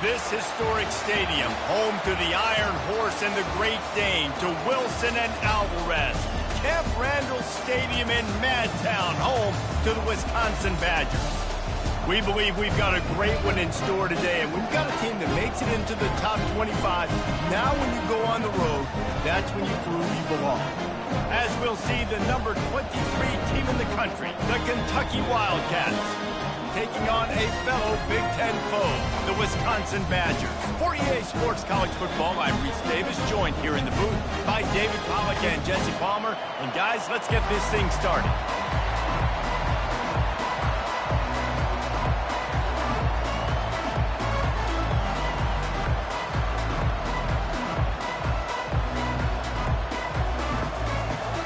This historic stadium, home to the Iron Horse and the Great Dane, to Wilson and Alvarez. Camp Randall Stadium in Madtown, home to the Wisconsin Badgers. We believe we've got a great one in store today, and we've got a team that makes it into the top 25. Now when you go on the road, that's when you prove you belong. As we'll see the number 23 team in the country, the Kentucky Wildcats, taking on a fellow Big Ten foe, the Wisconsin Badgers. For EA Sports College Football, I'm Reese Davis, joined here in the booth by David Pollack and Jesse Palmer. And guys, let's get this thing started.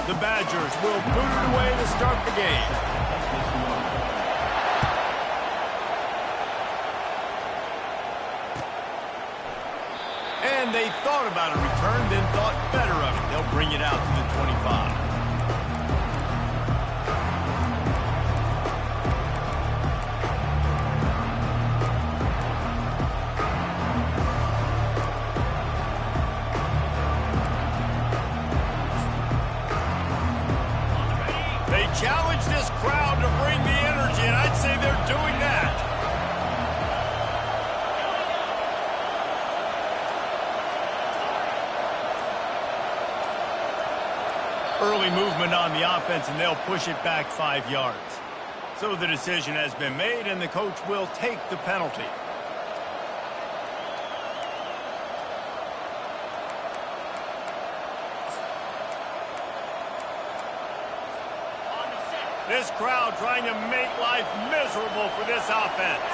The Badgers will boot it away to start the game. And they thought about a return, then thought better of it. They'll bring it out to the 25. They challenge this crowd to bring the energy, and I'd say they're doing that. Early movement on the offense, and they'll push it back 5 yards. So the decision has been made, and the coach will take the penalty. This crowd trying to make life miserable for this offense.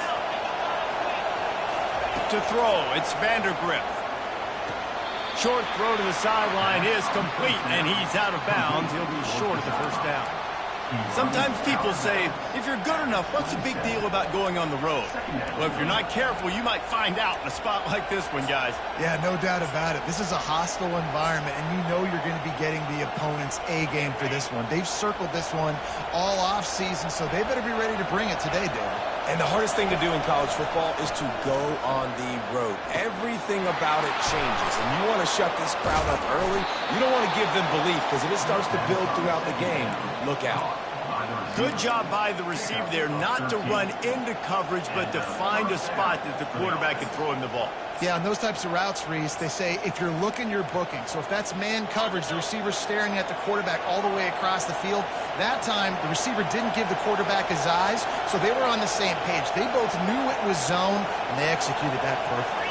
To throw, it's Vandergrift. Short throw to the sideline is complete, and he's out of bounds. He'll be short of the first down. Sometimes people say, if you're good enough, what's the big deal about going on the road? Well, if you're not careful, you might find out in a spot like this one, guys. Yeah, no doubt about it. This is a hostile environment, and you know you're going to be getting the opponent's A game for this one. They've circled this one all offseason, so they better be ready to bring it today, David. And the hardest thing to do in college football is to go on the road. Everything about it changes, and you want to shut this crowd up early. You don't want to give them belief, because if it starts to build throughout the game, look out. Good job by the receiver there not to run into coverage, but to find a spot that the quarterback can throw him the ball. Yeah, on those types of routes, Reese, they say if you're looking, you're booking. So if that's man coverage, the receiver's staring at the quarterback all the way across the field. That time, the receiver didn't give the quarterback his eyes, so they were on the same page. They both knew it was zone, and they executed that perfectly.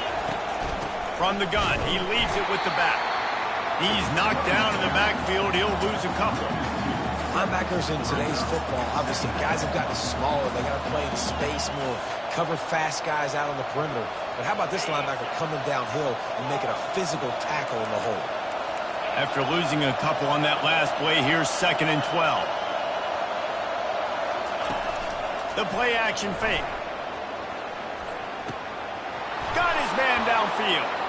From the gun, he leaves it with the back. He's knocked down in the backfield. He'll lose a couple. Linebackers in today's football, obviously, guys have gotten smaller. They got to play in space more, cover fast guys out on the perimeter. But how about this linebacker coming downhill and making a physical tackle in the hole? After losing a couple on that last play, here's 2nd and 12. The play action fake. Got his man downfield.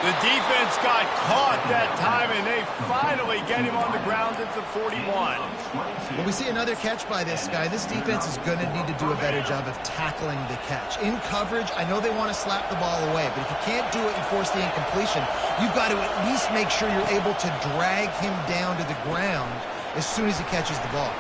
The defense got caught that time, and they finally get him on the ground at the 41. When we see another catch by this guy, this defense is going to need to do a better job of tackling the catch. In coverage, I know they want to slap the ball away, but if you can't do it and force the incompletion, you've got to at least make sure you're able to drag him down to the ground as soon as he catches the ball.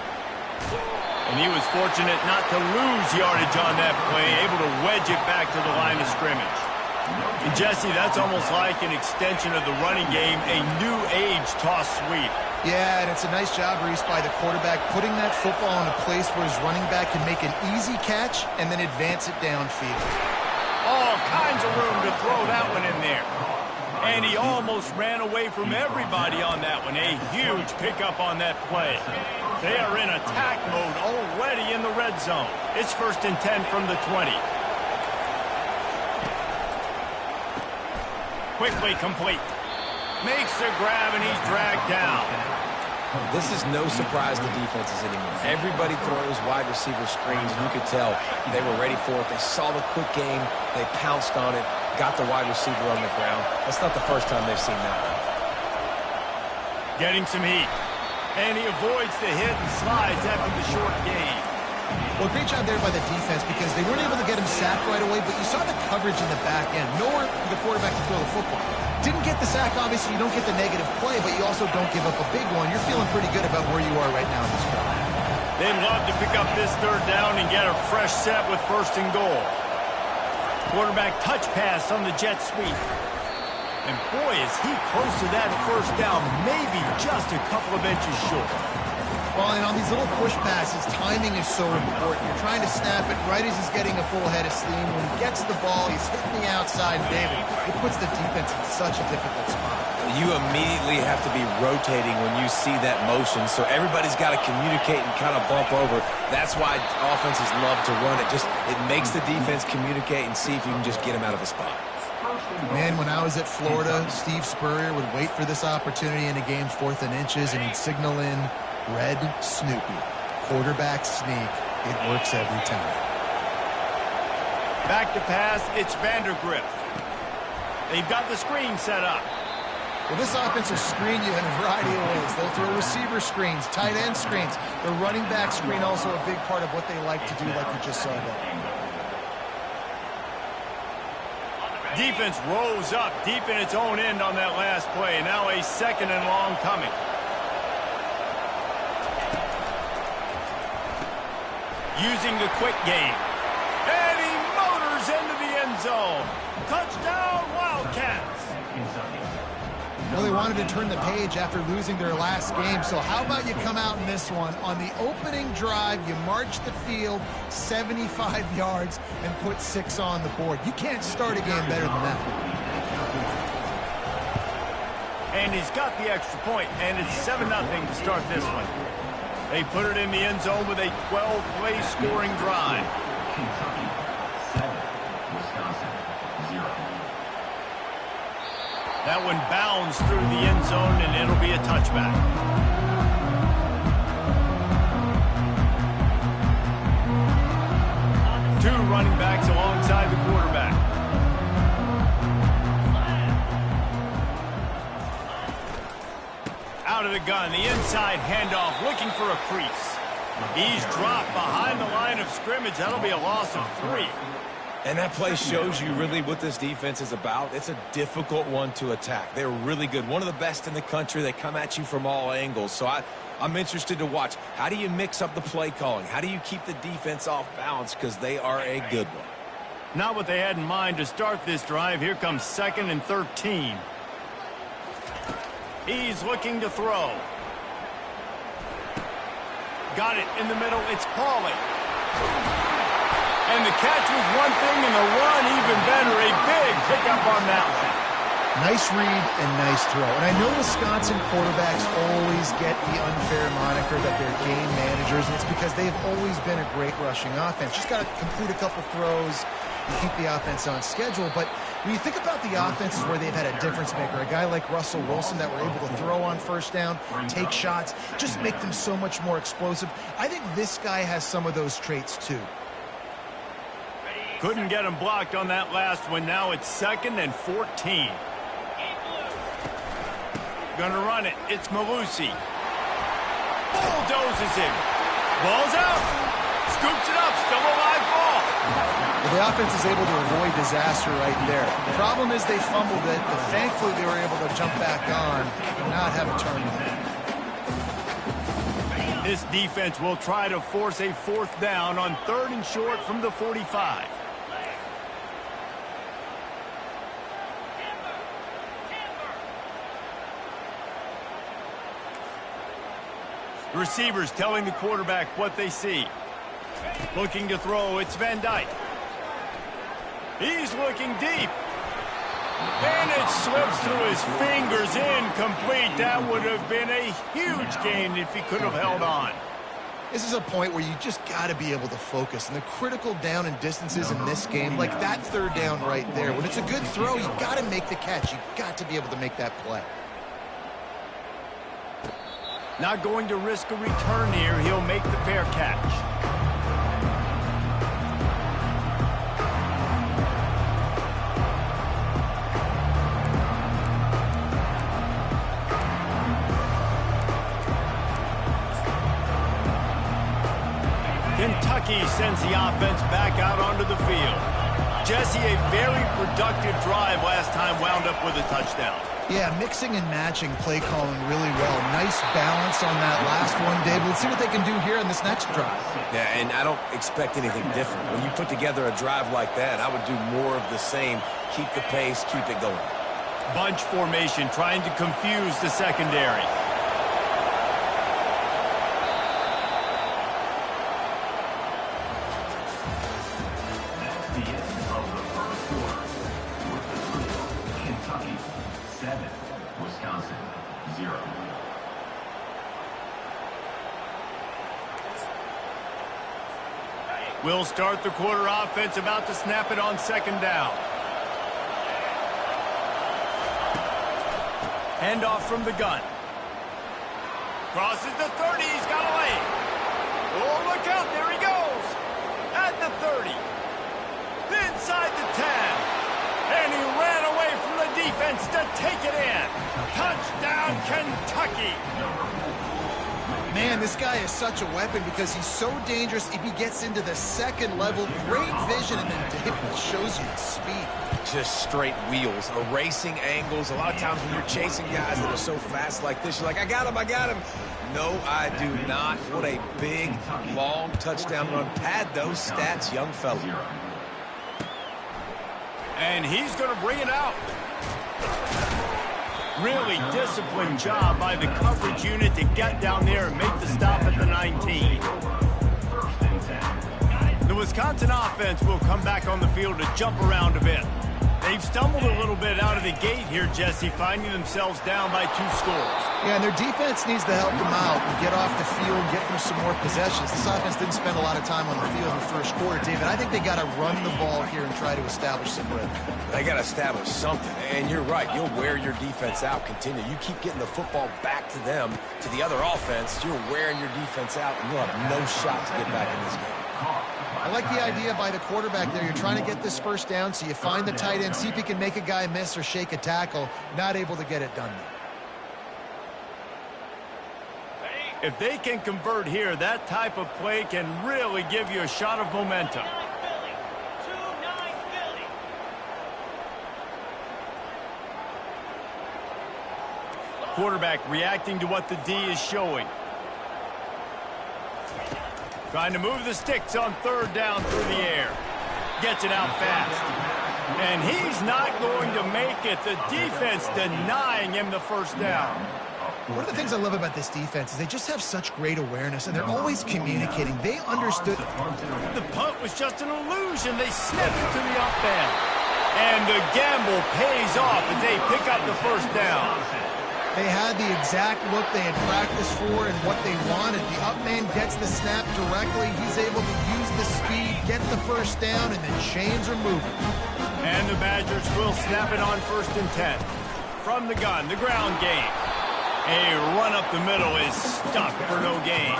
And he was fortunate not to lose yardage on that play, able to wedge it back to the line of scrimmage. And Jesse, that's almost like an extension of the running game, a new age toss sweep. Yeah, and it's a nice job, Reese, by the quarterback, putting that football in a place where his running back can make an easy catch and then advance it downfield. All kinds of room to throw that one in there. And he almost ran away from everybody on that one. A huge pickup on that play. They are in attack mode already in the red zone. It's 1st and 10 from the 20. Quickly complete. Makes the grab, and he's dragged down. This is no surprise to defenses anymore. Everybody throws wide receiver screens, and you could tell they were ready for it. They saw the quick game. They pounced on it, got the wide receiver on the ground. That's not the first time they've seen that one. Getting some heat. And he avoids the hit and slides after the short gain. Well, great job there by the defense because they weren't able to get him sacked right away, but you saw the coverage in the back end. Nowhere for the quarterback to throw the football. Didn't get the sack, obviously. You don't get the negative play, but you also don't give up a big one. You're feeling pretty good about where you are right now in this drive. They'd love to pick up this third down and get a fresh set with first and goal. Quarterback touch pass on the jet sweep. And boy, is he close to that first down, maybe just a couple of inches short. Well, and on these little push passes, timing is so important. You're trying to snap it right as he's getting a full head of steam. When he gets the ball, he's hitting the outside, David. It puts the defense in such a difficult spot. You immediately have to be rotating when you see that motion, so everybody's got to communicate and kind of bump over. That's why offenses love to run it. It makes the defense communicate and see if you can just get him out of a spot. Man, when I was at Florida, Steve Spurrier would wait for this opportunity in a game's 4th and inches, and he'd signal in Red Snoopy. Quarterback sneak. It works every time. Back to pass, it's Vandergrift. They've got the screen set up. Well, this offense will screen you in a variety of ways. They'll throw receiver screens, tight end screens. The running back screen also a big part of what they like to do, like you just saw there. Defense rose up deep in its own end on that last play. Now a 2nd and long coming. Using the quick game. And he motors into the end zone. Touchdown, Wildcats. Well, they wanted to turn the page after losing their last game, so how about you come out in this one? On the opening drive, you march the field 75 yards and put 6 on the board. You can't start a game better than that. And he's got the extra point, and it's 7-0 to start this one. They put it in the end zone with a 12-play scoring drive. That one bounds through the end zone, and it'll be a touchback. Two running backs alongside the quarterback. Out of the gun, the inside handoff, looking for a crease. He's dropped behind the line of scrimmage. That'll be a loss of 3. And that play shows you really what this defense is about. It's a difficult one to attack. They're really good. One of the best in the country. They come at you from all angles. So I'm interested to watch. How do you mix up the play calling? How do you keep the defense off balance? Because they are a good one. Not what they had in mind to start this drive. Here comes 2nd and 13. He's looking to throw. Got it in the middle. It's Pauly. And the catch was one thing, and the run even better. A big pickup on that one. Nice read and nice throw. And I know Wisconsin quarterbacks always get the unfair moniker that they're game managers, and it's because they've always been a great rushing offense. Just got to complete a couple throws and keep the offense on schedule. But when you think about the offenses where they've had a difference maker, a guy like Russell Wilson that were able to throw on first down, take shots, just make them so much more explosive. I think this guy has some of those traits too. Couldn't get him blocked on that last one. Now it's 2nd and 14. Gonna run it. It's Malusi. Bulldozes him. Ball's out. Scoops it up. Still a live ball. Well, the offense is able to avoid disaster right there. The problem is they fumbled it, but thankfully they were able to jump back on and not have a turnover. This defense will try to force a 4th down on 3rd and short from the 45. Receivers telling the quarterback what they see. Looking to throw, it's Van Dyke. He's looking deep. And it slips through his fingers, incomplete. That would have been a huge gain if he could have held on. This is a point where you just got to be able to focus. And the critical down and distances in this game, like that 3rd down right there, when it's a good throw, you got to make the catch. You got to be able to make that play. Not going to risk a return here. He'll make the fair catch. Kentucky the offense back out onto the field. Jesse, a very productive drive last time wound up with a touchdown. Yeah, mixing and matching play calling really well. Nice balance on that last one, David. Let's see what they can do here in this next drive. Yeah, and I don't expect anything different. When you put together a drive like that, I would do more of the same. Keep the pace, keep it going. Bunch formation trying to confuse the secondary. We'll start the quarter offense, about to snap it on second down. Handoff from the gun. Crosses the 30, he's got a lane. Oh, look out, there he goes. At the 30. Inside the 10. And he ran away from the defense to take it in. Touchdown, Kentucky. Man, this guy is such a weapon because he's so dangerous if he gets into the second level. Great vision, and then David shows you the speed. Just straight wheels, erasing angles. A lot of times when you're chasing guys that are so fast like this, you're like, I got him, I got him. No, I do not. What a big, long touchdown run. Pad those stats, young fella. And he's going to bring it out. Really disciplined job by the coverage unit to get down there and make the stop at the 19. The Wisconsin offense will come back on the field to jump around a bit. They've stumbled a little bit out of the gate here, Jesse, finding themselves down by 2 scores. Yeah, and their defense needs to help them out and get off the field, get them some more possessions. This offense didn't spend a lot of time on the field in the first quarter, David. I think they got to run the ball here and try to establish some rhythm. They got to establish something. And you're right, you'll wear your defense out. Continue. You keep getting the football back to them, to the other offense, you're wearing your defense out, and you'll have no shot to get back in this game. I like the idea by the quarterback there. You're trying to get this first down, so you find the tight end, see if he can make a guy miss or shake a tackle. Not able to get it done. If they can convert here, that type of play can really give you a shot of momentum. Quarterback reacting to what the D is showing. Trying to move the sticks on third down through the air. Gets it out fast. And he's not going to make it. The defense denying him the first down. One of the things I love about this defense is they just have such great awareness, and they're always communicating. They understood. The punt was just an illusion. They snapped it to the up end. And the gamble pays off as they pick up the first down. They had the exact look they had practiced for and what they wanted. The up man gets the snap directly. He's able to use the speed, get the first down, and the chains are moving. And the Badgers will snap it on 1st and 10. From the gun, the ground game. A run up the middle is stuck for no gain.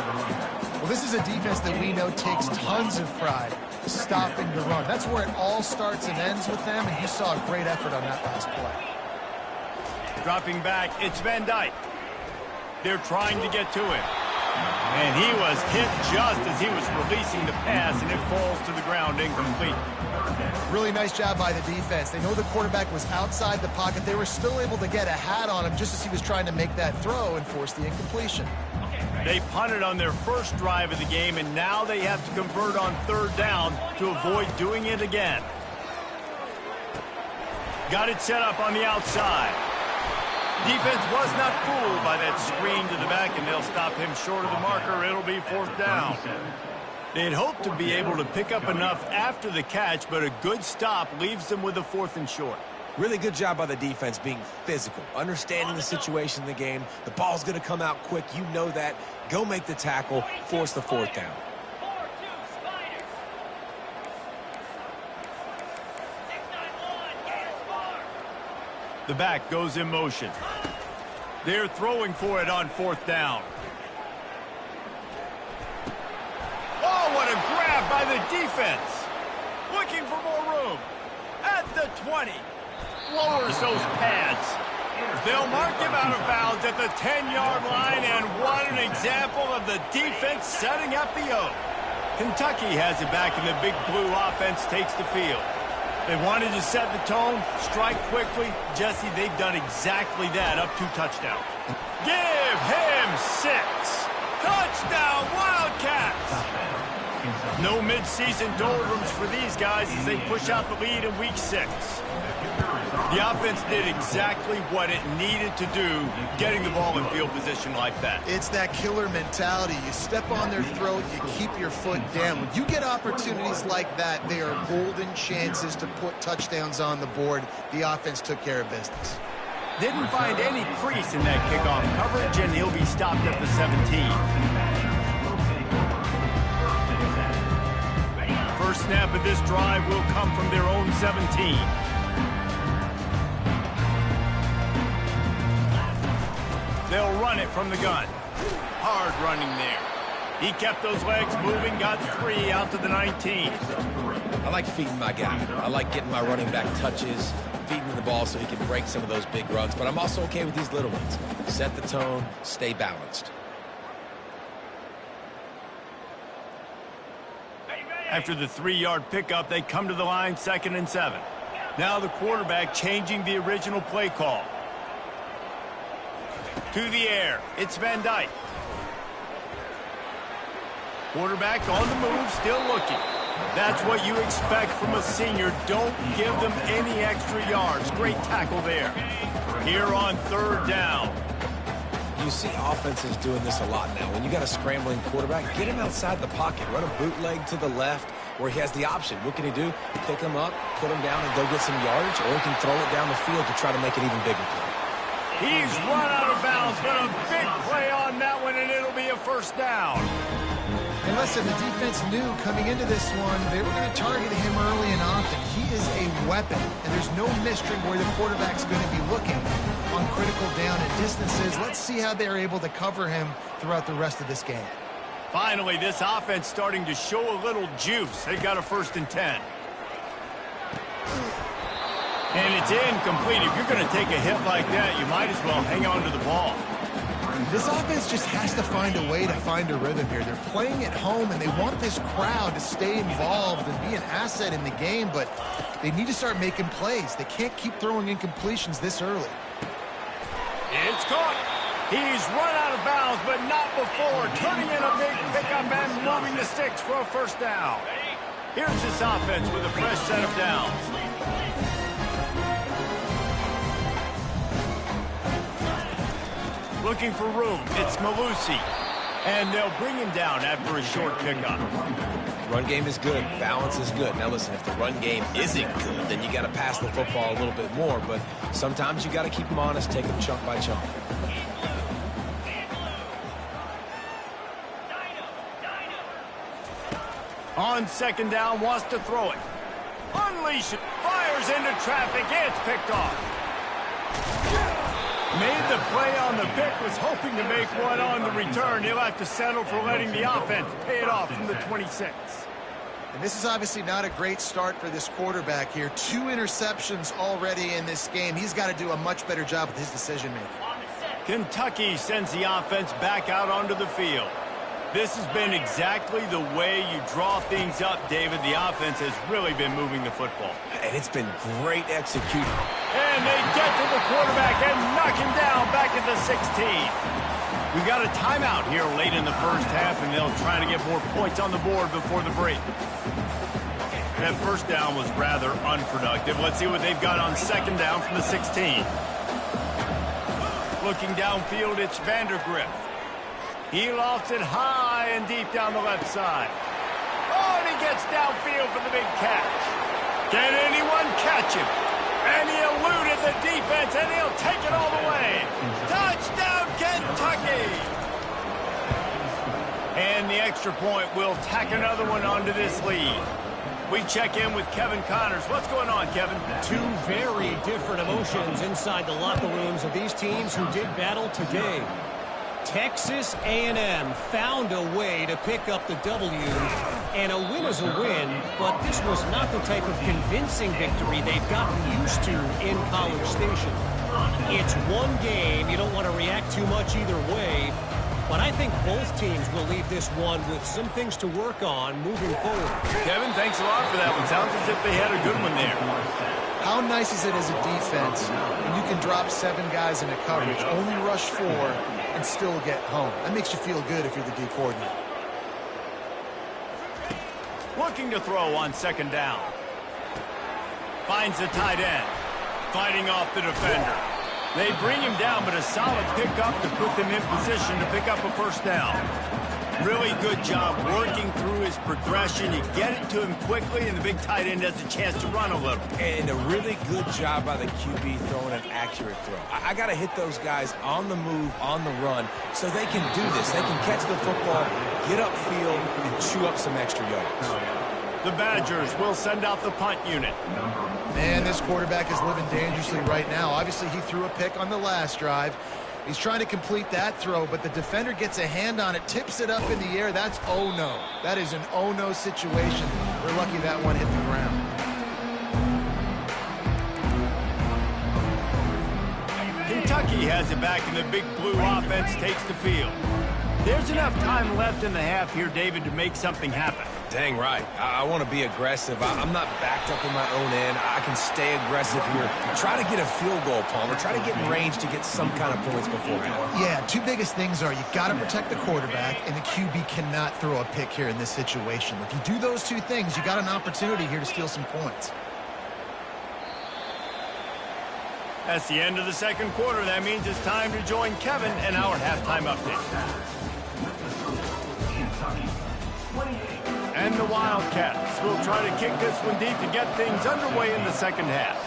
Well, this is a defense that we know takes tons of pride stopping the run. That's where it all starts and ends with them, and you saw a great effort on that last play. Dropping back, it's Van Dyke. They're trying to get to him. And he was hit just as he was releasing the pass, and it falls to the ground incomplete. Really nice job by the defense. They know the quarterback was outside the pocket. They were still able to get a hat on him just as he was trying to make that throw and force the incompletion. They punted on their first drive of the game, and now they have to convert on third down to avoid doing it again. Got it set up on the outside. Defense was not fooled by that screen to the back, and they'll stop him short of the marker. It'll be 4th down. They'd hoped to be able to pick up enough after the catch, but a good stop leaves them with a 4th and short. Really good job by the defense being physical, understanding the situation in the game. The ball's going to come out quick. You know that. Go make the tackle, force the 4th down. The back goes in motion. They're throwing for it on 4th down. Oh, what a grab by the defense. Looking for more room. At the 20. Lowers those pads. They'll mark him out of bounds at the 10-yard line, and what an example of the defense setting up the O. Kentucky has it back, and the Big Blue offense takes the field. They wanted to set the tone, strike quickly. Jesse, they've done exactly that, up 2 touchdowns. Give him 6. Touchdown, Wildcats! No mid-season doldrums for these guys as they push out the lead in Week 6. The offense did exactly what it needed to do, getting the ball in field position like that. It's that killer mentality. You step on their throat, you keep your foot down. When you get opportunities like that, they are golden chances to put touchdowns on the board. The offense took care of business. Didn't find any crease in that kickoff coverage, and he'll be stopped at the 17. First snap of this drive will come from their own 17. They'll run it from the gun. Hard running there. He kept those legs moving, got 3 out to the 19. I like feeding my guy. I like getting my running back touches, feeding him the ball so he can break some of those big runs. But I'm also okay with these little ones. Set the tone, stay balanced. After the 3-yard pickup, they come to the line, 2nd and 7. Now the quarterback changing the original play call. To the air, it's Van Dyke. Quarterback on the move, still looking. That's what you expect from a senior. Don't give them any extra yards. Great tackle there. Here on 3rd down. You see offenses doing this a lot now. When you got a scrambling quarterback, get him outside the pocket. Run a bootleg to the left where he has the option. What can he do? Pick him up, put him down, and go get some yardage, or he can throw it down the field to try to make an even bigger play. He's run out of bounds, but a big play on that one, and it'll be a 1st down. And listen, the defense knew coming into this one, they were going to target him early and often. He is a weapon, and there's no mystery where the quarterback's going to be looking on critical down and distances. Let's see how they're able to cover him throughout the rest of this game. Finally, this offense starting to show a little juice. They've got a 1st and 10. And it's incomplete. If you're going to take a hit like that, you might as well hang on to the ball. This offense just has to find a way to find a rhythm here. They're playing at home, and they want this crowd to stay involved and be an asset in the game, but they need to start making plays. They can't keep throwing incompletions this early. It's caught. He's run out of bounds, but not before. Turning in a big pickup and moving the sticks for a 1st down. Here's this offense with a fresh set of downs. Looking for room. It's Malusi. And they'll bring him down after a short pickup. Run game is good. Balance is good. Now listen, if the run game isn't good, then you got to pass the football a little bit more. But sometimes you got to keep them honest, take them chunk by chunk. On 2nd down, wants to throw it. Unleash it. Fires into traffic. It's picked off. Made the play on the pick, was hoping to make one on the return. He'll have to settle for letting the offense pay it off from the 26. And this is obviously not a great start for this quarterback here. 2 interceptions already in this game. He's got to do a much better job with his decision-making. Kentucky sends the offense back out onto the field. This has been exactly the way you draw things up, David. The offense has really been moving the football. And it's been great execution. And they get to the quarterback and knock him down back at the 16. We've got a timeout here late in the 1st half, and they'll try to get more points on the board before the break. That 1st down was rather unproductive. Let's see what they've got on 2nd down from the 16. Looking downfield, it's Vandergrift. He lofts it high and deep down the left side. Oh, and he gets downfield for the big catch. Can anyone catch him? And he eluded the defense, and he'll take it all the way. Touchdown, Kentucky! And the extra point will tack another one onto this lead. We check in with Kevin Connors. What's going on, Kevin? 2 very different emotions inside the locker rooms of these teams who did battle today. Texas A&M found a way to pick up the W, and a win is a win, but this was not the type of convincing victory they've gotten used to in College Station. It's one game. You don't want to react too much either way, but I think both teams will leave this one with some things to work on moving forward. Kevin, thanks a lot for that one. Sounds as if they had a good one there. How nice is it as a defense when you can drop 7 guys into coverage, only rush 4, and still get home? That makes you feel good if you're the D coordinator. Looking to throw on second down. Finds the tight end. Fighting off the defender. They bring him down, but a solid pickup to put them in position to pick up a first down. Really good job working through his progression. You get it to him quickly, and the big tight end has a chance to run a little. And a really good job by the QB throwing an accurate throw. I got to hit those guys on the move, on the run, so they can do this. They can catch the football, get upfield, and chew up some extra yards. The Badgers will send out the punt unit. Man, this quarterback is living dangerously right now. Obviously, he threw a pick on the last drive. He's trying to complete that throw, but the defender gets a hand on it, tips it up in the air. That's oh-no. That is an oh-no situation. We're lucky that one hit the ground. Kentucky has it back, and the big blue offense takes the field. There's enough time left in the half here, David, to make something happen. Dang right. I want to be aggressive. I'm not backed up in my own end. I can stay aggressive here. Try to get a field goal, Palmer. Try to get in range to get some kind of points beforehand. Yeah, 2 biggest things are you got to protect the quarterback, and the QB cannot throw a pick here in this situation. If you do those 2 things, you got an opportunity here to steal some points. That's the end of the second quarter. That means it's time to join Kevin and our halftime update. And the Wildcats will try to kick this one deep to get things underway in the second half.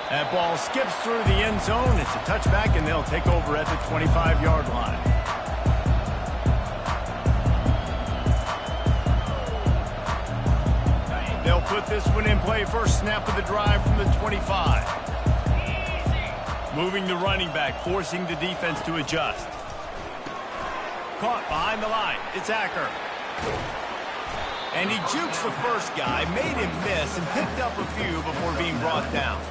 That ball skips through the end zone. It's a touchback, and they'll take over at the 25-yard line. They'll put this one in play. First snap of the drive from the 25. Moving the running back, forcing the defense to adjust. Caught behind the line. It's Acker. And he jukes the first guy, made him miss, and picked up a few before being brought down.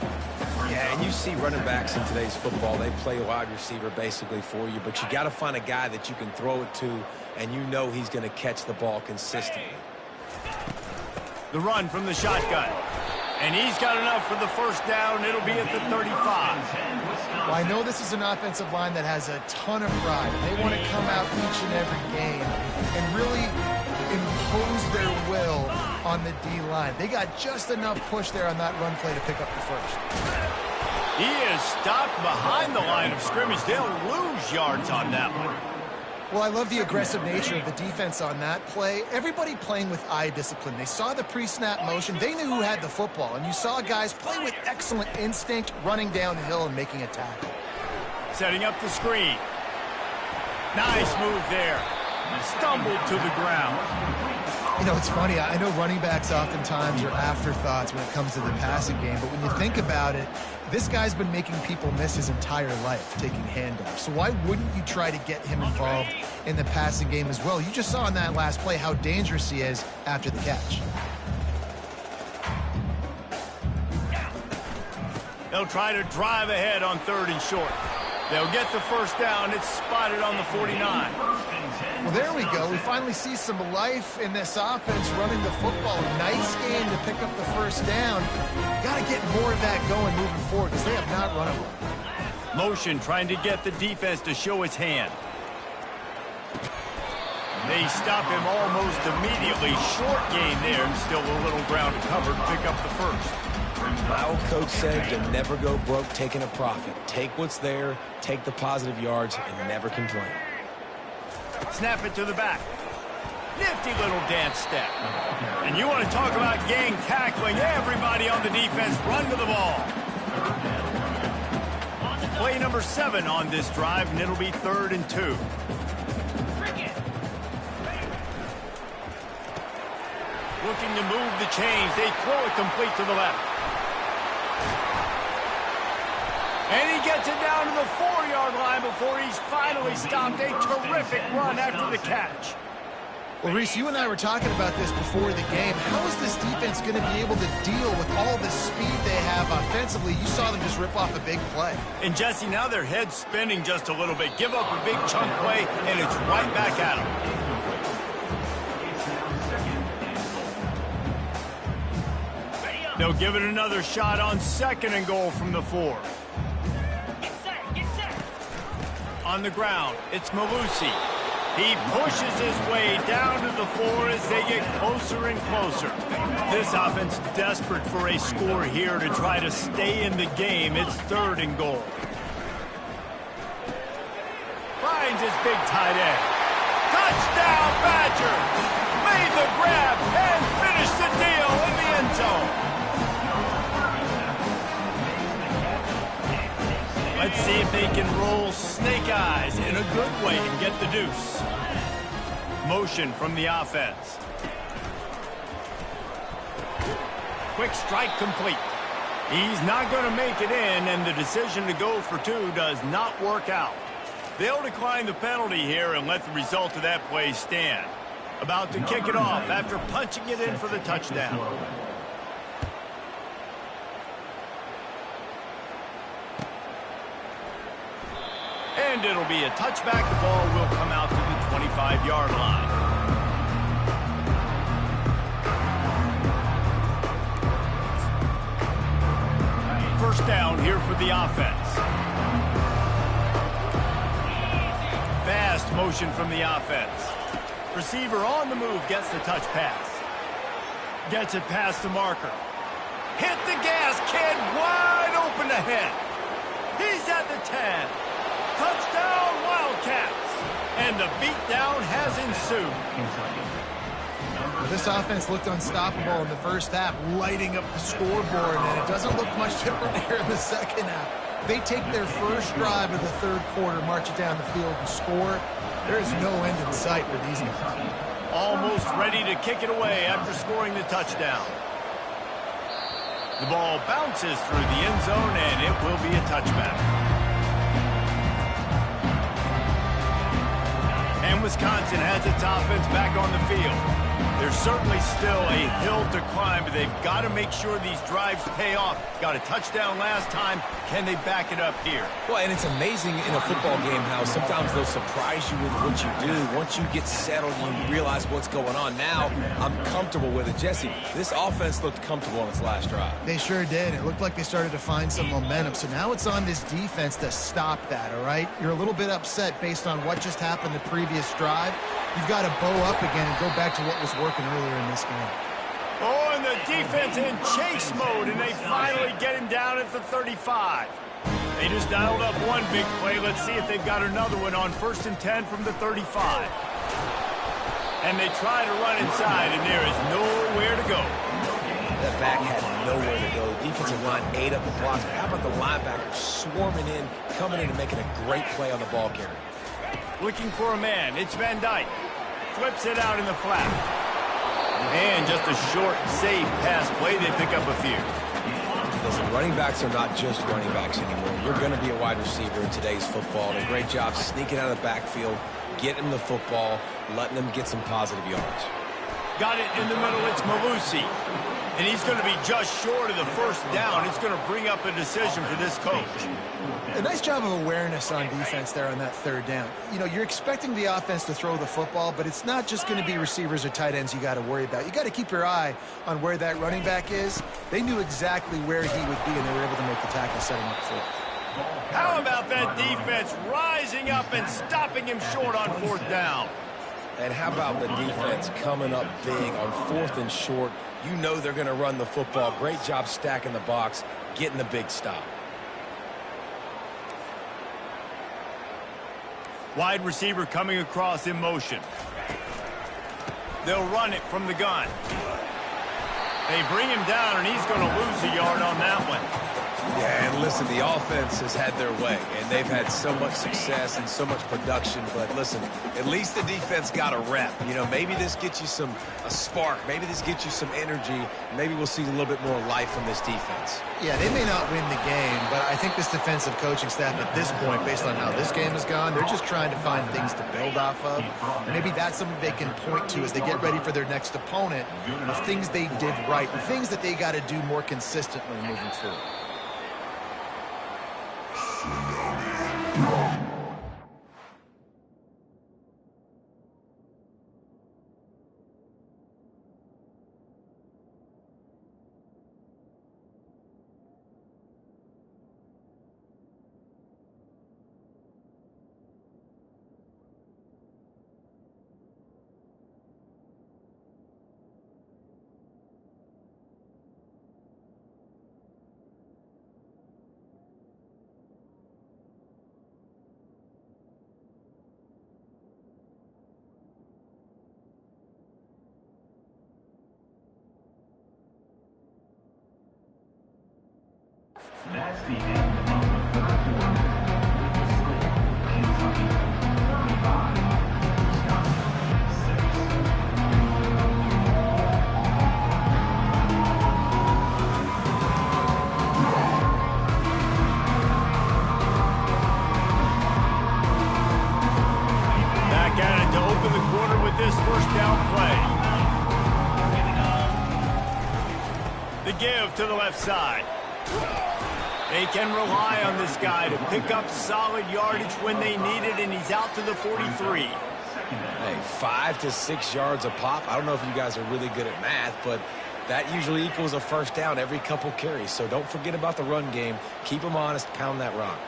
Yeah, and you see running backs in today's football, they play wide receiver basically for you, but you got to find a guy that you can throw it to, and you know he's going to catch the ball consistently. The run from the shotgun. And he's got enough for the first down. It'll be at the 35. Well, I know this is an offensive line that has a ton of pride. They want to come out each and every game and really impose their will on the D-line. They got just enough push there on that run play to pick up the first. He is stopped behind the line of scrimmage. They'll lose yards on that one. Well, I love the aggressive nature of the defense on that play. Everybody playing with eye discipline. They saw the pre-snap motion. They knew who had the football. And you saw guys play with excellent instinct, running downhill and making a tackle. Setting up the screen. Nice move there. Stumbled to the ground. You know, it's funny. I know running backs oftentimes are afterthoughts when it comes to the passing game. But when you think about it, this guy's been making people miss his entire life taking handoffs. So why wouldn't you try to get him involved in the passing game as well? You just saw in that last play how dangerous he is after the catch. They'll try to drive ahead on 3rd and short. They'll get the first down. It's spotted on the 49. Well, there we go. We finally see some life in this offense running the football. Nice game to pick up the first down. Got to get more of that going moving forward because they have not run it well. Motion trying to get the defense to show its hand. They stop him almost immediately. Short gain there, and still a little ground to cover to pick up the first. My old coach said you'll never go broke taking a profit. Take what's there, take the positive yards, and never complain. Snap it to the back. Nifty little dance step. And you want to talk about gang tackling. Everybody on the defense run to the ball. Play number 7 on this drive, and it'll be 3rd and 2. Looking to move the chains. They throw it complete to the left. And he gets it down to the 4-yard line before he's finally stopped. A terrific run after the catch. Well, Reese, you and I were talking about this before the game. How is this defense going to be able to deal with all the speed they have offensively? You saw them just rip off a big play. And, Jesse, now their head's spinning just a little bit. Give up a big chunk play, and it's right back at them. They'll give it another shot on 2nd and goal from the 4. Get set. On the ground, it's Malusi. He pushes his way down to the 4 as they get closer and closer. This offense desperate for a score here to try to stay in the game. It's 3rd and goal. Finds his big tight end. Touchdown, Badgers! Made the grab and finished the deal in the end zone. Let's see if they can roll snake eyes in a good way and get the deuce. Motion from the offense. Quick strike complete. He's not going to make it in, and the decision to go for 2 does not work out. They'll decline the penalty here and let the result of that play stand. About to kick it off after punching it in for the touchdown. And it'll be a touchback. The ball will come out to the 25-yard line. First down here for the offense. Fast motion from the offense. Receiver on the move gets the touch pass. Gets it past the marker. Hit the gas, kid, wide open ahead. He's at the 10. Touchdown, Wildcats! And the beatdown has ensued. This offense looked unstoppable in the first half, lighting up the scoreboard, and it doesn't look much different here in the second half. They take their first drive of the 3rd quarter, march it down the field, and score. There is no end in sight for these guys. Almost ready to kick it away after scoring the touchdown. The ball bounces through the end zone, and it will be a touchback. And Wisconsin has its offense back on the field. There's certainly still a hill to climb, but they've got to make sure these drives pay off. Got a touchdown last time. Can they back it up here? Well, and it's amazing in a football game how sometimes they'll surprise you with what you do. Once you get settled, you realize what's going on. Now, I'm comfortable with it. Jesse, this offense looked comfortable on its last drive. They sure did. It looked like they started to find some momentum. So now it's on this defense to stop that, all right? You're a little bit upset based on what just happened the previous drive. You've got to bow up again and go back to what was working earlier in this game. Oh, and the defense in chase mode, and they finally get him down at the 35. They just dialed up one big play. Let's see if they've got another one on 1st and 10 from the 35. And they try to run inside, and there is nowhere to go. That back had nowhere to go. The defensive line ate up the blocks. How about the linebackers swarming in, coming in and making a great play on the ball carrier? Looking for a man. It's Van Dyke. Flips it out in the flat. And just a short, safe pass play. They pick up a few. Listen, running backs are not just running backs anymore. You're going to be a wide receiver in today's football. And a great job sneaking out of the backfield, getting them the football, letting them get some positive yards. Got it in the middle. It's Malusi. And he's going to be just short of the first down. It's going to bring up a decision for this coach. A nice job of awareness on defense there on that 3rd down. You know, you're expecting the offense to throw the football, but it's not just going to be receivers or tight ends you got to worry about. You got to keep your eye on where that running back is. They knew exactly where he would be, and they were able to make the tackle, set him up for it. How about that defense rising up and stopping him short on 4th down? And how about the defense coming up big on 4th and short? You know they're going to run the football. Great job stacking the box, getting the big stop. Wide receiver coming across in motion. They'll run it from the gun. They bring him down, and he's going to lose a yard on that one. Yeah, and listen, the offense has had their way, and they've had so much success and so much production. But listen, at least the defense got a rep. You know, maybe this gets you a spark. Maybe this gets you some energy. Maybe we'll see a little bit more life from this defense. Yeah, they may not win the game, but I think this defensive coaching staff at this point, based on how this game has gone, they're just trying to find things to build off of. Maybe that's something they can point to as they get ready for their next opponent of things they did right, and things that they got to do more consistently moving forward. That's the end of the third quarter. Kentucky 35, Wisconsin 6. Back at it to open the quarter with this first down play. The give to the left side. They can rely on this guy to pick up solid yardage when they need it, and he's out to the 43. Hey, 5 to 6 yards a pop. I don't know if you guys are really good at math, but that usually equals a first down every couple carries. So don't forget about the run game. Keep them honest. Pound that rock.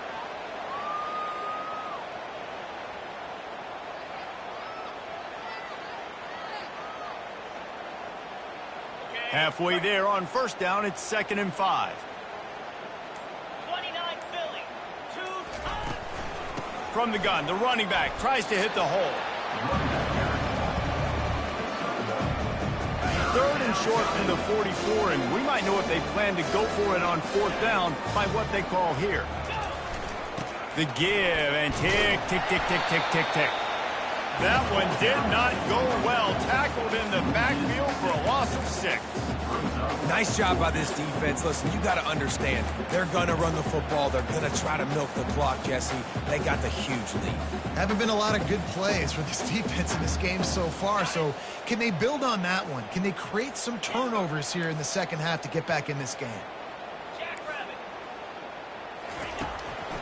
Halfway there on first down, it's 2nd and 5. From the gun, the running back tries to hit the hole. 3rd and short from the 44, and we might know if they plan to go for it on 4th down by what they call here. The give, and tick, tick, tick, tick, tick, tick, tick. That one did not go well. Tackled in the backfield for a loss of 6. Nice job by this defense. Listen, you got to understand, they're going to run the football. They're going to try to milk the clock, Jesse. They got the huge lead. Haven't been a lot of good plays for this defense in this game so far, so can they build on that one? Can they create some turnovers here in the second half to get back in this game?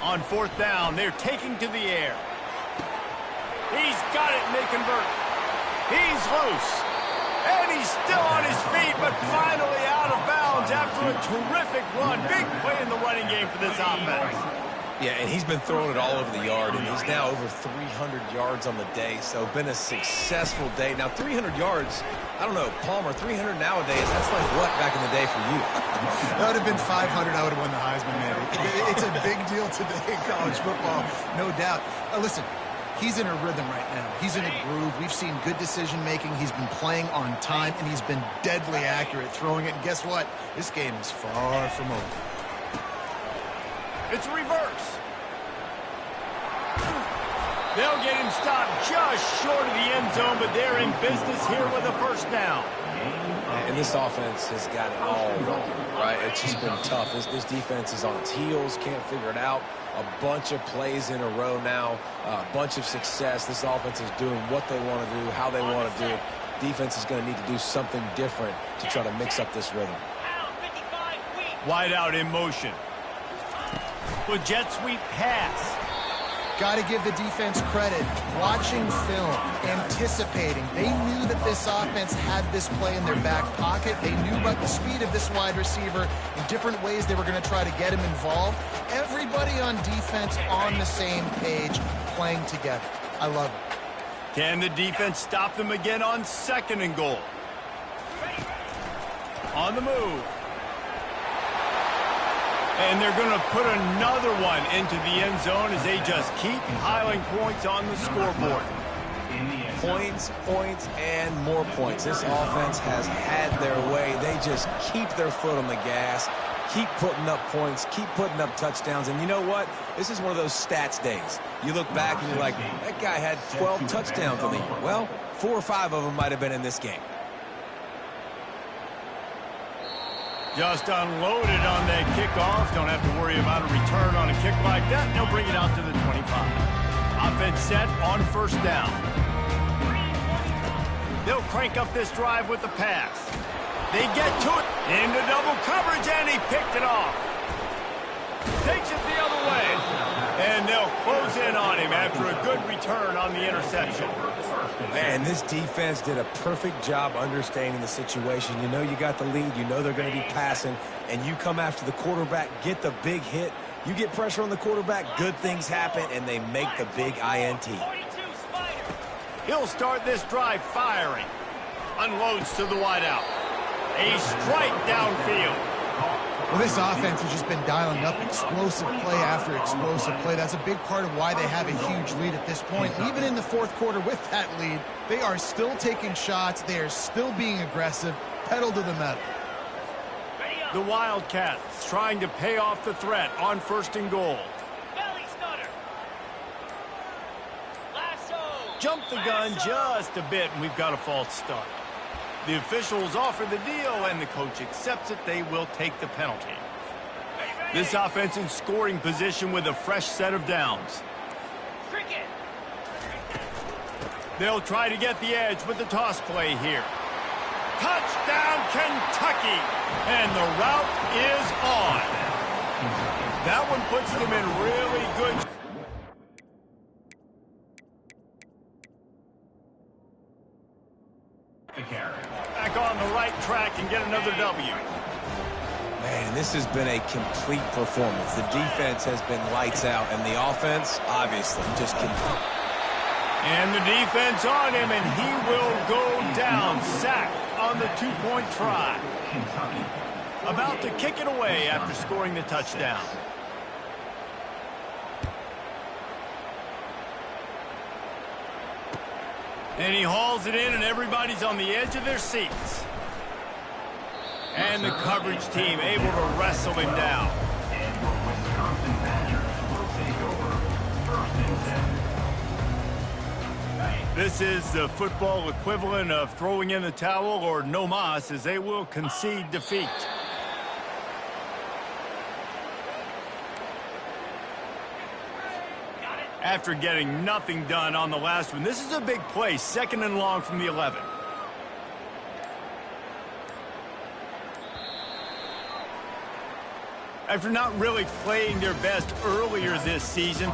On 4th down, they're taking to the air. He's got it, and they convert. He's loose. And he's still on his feet, but finally out of bounds after a terrific run. Big play in the running game for this offense. Yeah, and he's been throwing it all over the yard, and he's now over 300 yards on the day, so been a successful day. Now, 300 yards, I don't know, Palmer, 300 nowadays, that's like what back in the day for you? That would have been 500. I would have won the Heisman, man. It's a big deal today in college football, no doubt. Listen. He's in a rhythm right now. He's in a groove. We've seen good decision-making. He's been playing on time, and he's been deadly accurate throwing it. And guess what? This game is far from over. It's a reverse. They'll get him stopped just short of the end zone, but they're in business here with a first down. And this offense has got it all wrong, right? It's just been tough. This defense is on its heels, can't figure it out. A bunch of plays in a row now, a bunch of success. This offense is doing what they want to do, how they want to do it. Defense is going to need to do something different to try to mix up this rhythm. Wide out in motion. With jet sweep pass. Got to give the defense credit. Watching film, anticipating. They knew that this offense had this play in their back pocket. They knew about the speed of this wide receiver in different ways they were going to try to get him involved. Everybody on defense on the same page, playing together. I love it. Can the defense stop them again on 2nd and goal? On the move. And they're going to put another one into the end zone as they just keep piling points on the scoreboard. Points, points, and more points. This offense has had their way. They just keep their foot on the gas, Keep putting up points, keep putting up touchdowns, and you know what? This is one of those stats days. You look back and you're like, that guy had 12 touchdowns on the year. Well, 4 or 5 of them might have been in this game. Just unloaded on that kickoff. Don't have to worry about a return on a kick like that. They'll bring it out to the 25. Offense set on first down. They'll crank up this drive with the pass. They get to it into double coverage, and he picked it off. Takes it the other way. And they'll close in on him after a good return on the interception. Man, this defense did a perfect job understanding the situation. You know you got the lead. You know they're going to be passing. And you come after the quarterback, get the big hit. You get pressure on the quarterback, good things happen, and they make the big INT. He'll start this drive firing. Unloads to the wideout. A strike downfield. Well, this offense has just been dialing up explosive play after explosive play. That's a big part of why they have a huge lead at this point. Even in the fourth quarter with that lead, they are still taking shots. They are still being aggressive. Pedal to the metal. The Wildcats trying to pay off the threat on first and goal. Jump the gun just a bit, and we've got a false start. The officials offer the deal, and the coach accepts it. They will take the penalty. This offense in scoring position with a fresh set of downs. They'll try to get the edge with the toss play here. Touchdown, Kentucky! And the route is on. That one puts them in really good shape. Back on the right track and get another W. Man, this has been a complete performance. The defense has been lights out, and the offense, obviously, just complete. And the defense on him, and he will go down. Sacked on the two-point try. About to kick it away after scoring the touchdown. And he hauls it in, and everybody's on the edge of their seats. And the coverage team able to wrestle him down. And your Wisconsin Badgers will take over first and 10. This is the football equivalent of throwing in the towel or no mas, as they will concede defeat. After getting nothing done on the last one, this is a big play, 2nd and long from the 11. After not really playing their best earlier this season,